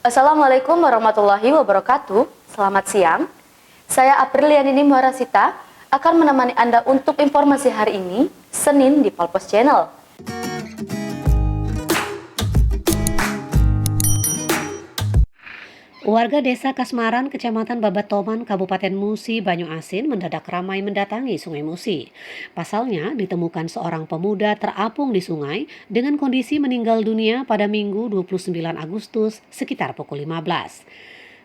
Assalamualaikum warahmatullahi wabarakatuh. Selamat siang. Saya Aprilianini Muharasita akan menemani Anda untuk informasi hari ini, Senin di Polpos Channel. Warga Desa Kasmaran, Kecamatan Babatoman, Kabupaten Musi, Banyuasin mendadak ramai mendatangi Sungai Musi. Pasalnya, ditemukan seorang pemuda terapung di sungai dengan kondisi meninggal dunia pada Minggu 29 Agustus sekitar pukul 15.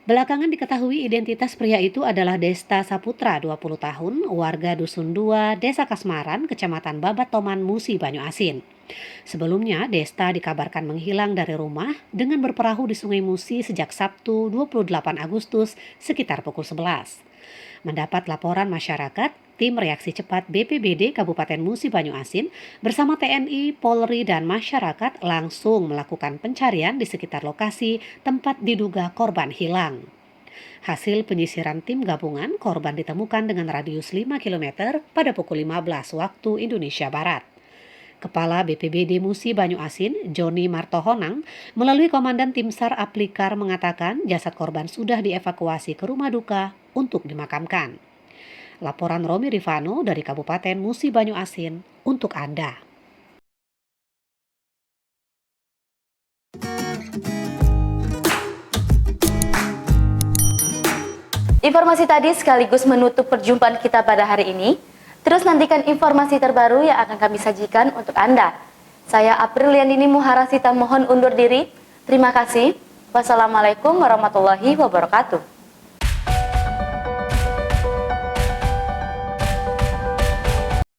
Belakangan diketahui identitas pria itu adalah Desta Saputra, 20 tahun, warga Dusun 2, Desa Kasmaran, Kecamatan Babatoman, Musi, Banyuasin. Sebelumnya, Desta dikabarkan menghilang dari rumah dengan berperahu di Sungai Musi sejak Sabtu 28 Agustus sekitar pukul 11. Mendapat laporan masyarakat, tim reaksi cepat BPBD Kabupaten Musi Banyuasin bersama TNI, Polri, dan masyarakat langsung melakukan pencarian di sekitar lokasi tempat diduga korban hilang. Hasil penyisiran tim gabungan, korban ditemukan dengan radius 5 km pada pukul 15 waktu Indonesia Barat. Kepala BPBD Musi Banyuasin, Joni Martohonang, melalui Komandan Tim SAR Aplikar mengatakan jasad korban sudah dievakuasi ke rumah duka untuk dimakamkan. Laporan Romi Rifano dari Kabupaten Musi Banyuasin untuk Anda. Informasi tadi sekaligus menutup perjumpaan kita pada hari ini. Terus nantikan informasi terbaru yang akan kami sajikan untuk Anda. Saya Aprilianini Muharasita mohon undur diri. Terima kasih. Wassalamualaikum warahmatullahi wabarakatuh.